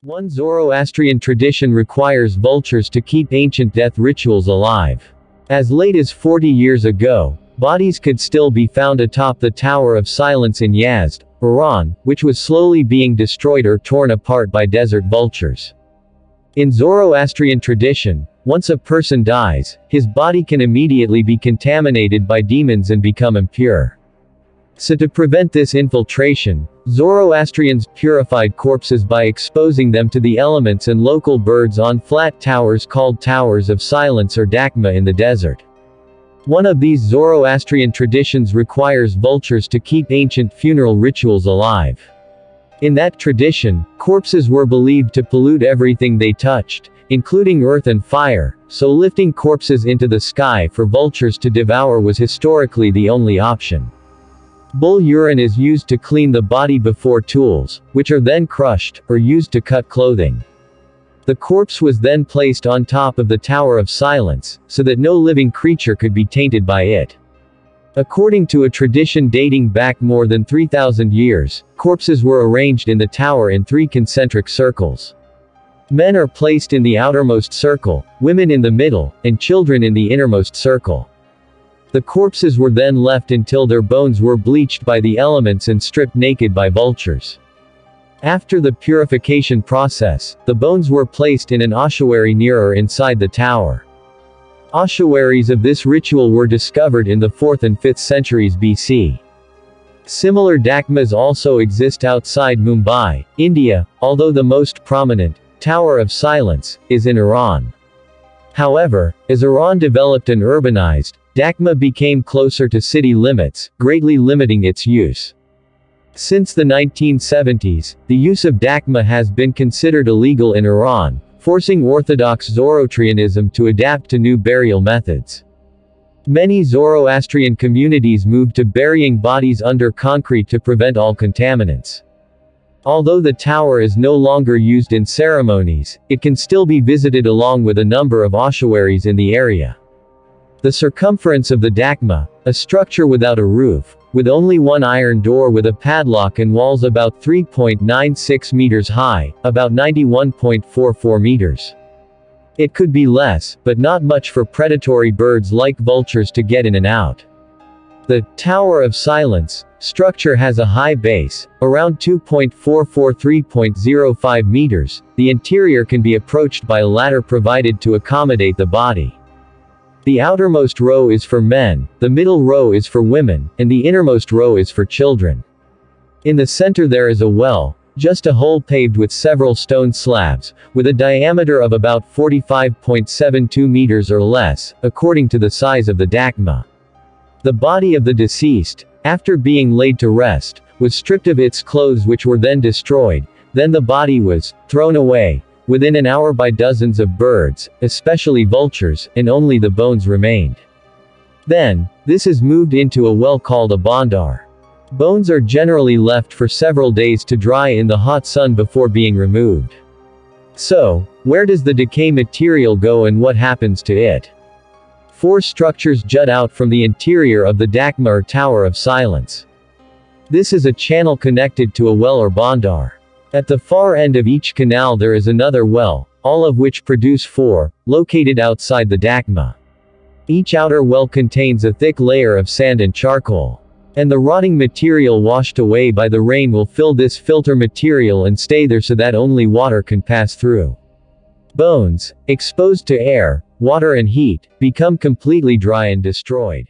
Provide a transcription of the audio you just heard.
One Zoroastrian tradition requires vultures to keep ancient death rituals alive. As late as 40 years ago, bodies could still be found atop the Tower of Silence in Yazd, Iran, which was slowly being destroyed or torn apart by desert vultures. In Zoroastrian tradition, once a person dies, his body can immediately be contaminated by demons and become impure. So to prevent this infiltration, Zoroastrians purified corpses by exposing them to the elements and local birds on flat towers called Towers of Silence or Dakma in the desert. One of these Zoroastrian traditions requires vultures to keep ancient funeral rituals alive. In that tradition, corpses were believed to pollute everything they touched, including earth and fire, so lifting corpses into the sky for vultures to devour was historically the only option. Bull urine is used to clean the body before tools, which are then crushed, or used to cut clothing. The corpse was then placed on top of the Tower of Silence, so that no living creature could be tainted by it. According to a tradition dating back more than 3,000 years, corpses were arranged in the tower in 3 concentric circles. Men are placed in the outermost circle, women in the middle, and children in the innermost circle. The corpses were then left until their bones were bleached by the elements and stripped naked by vultures. After the purification process, the bones were placed in an ossuary near or inside the tower. Ossuaries of this ritual were discovered in the 4th and 5th centuries BC. Similar dakmas also exist outside Mumbai, India, although the most prominent, Tower of Silence, is in Iran. However, as Iran developed and urbanized, dakma became closer to city limits, greatly limiting its use. Since the 1970s, the use of dakma has been considered illegal in Iran, forcing Orthodox Zoroastrianism to adapt to new burial methods. Many Zoroastrian communities moved to burying bodies under concrete to prevent all contaminants. Although the tower is no longer used in ceremonies, it can still be visited along with a number of ossuaries in the area. The circumference of the dakma, a structure without a roof, with only one iron door with a padlock and walls about 3.96 meters high, about 91.44 meters. It could be less, but not much for predatory birds like vultures to get in and out. The Tower of Silence structure has a high base, around 2.443.05 meters. The interior can be approached by a ladder provided to accommodate the body. The outermost row is for men, the middle row is for women, and the innermost row is for children. In the center there is a well, just a hole paved with several stone slabs, with a diameter of about 45.72 meters or less, according to the size of the dakma. The body of the deceased, after being laid to rest, was stripped of its clothes which were then destroyed, then the body was thrown away within an hour by dozens of birds, especially vultures, and only the bones remained. Then, this is moved into a well called a bhandar. Bones are generally left for several days to dry in the hot sun before being removed. So, where does the decay material go and what happens to it? 4 structures jut out from the interior of the dakma or Tower of Silence. This is a channel connected to a well or bhandar. At the far end of each canal there is another well, all of which produce 4, located outside the dakma. Each outer well contains a thick layer of sand and charcoal. And the rotting material washed away by the rain will fill this filter material and stay there so that only water can pass through. Bones, exposed to air, water and heat, become completely dry and destroyed.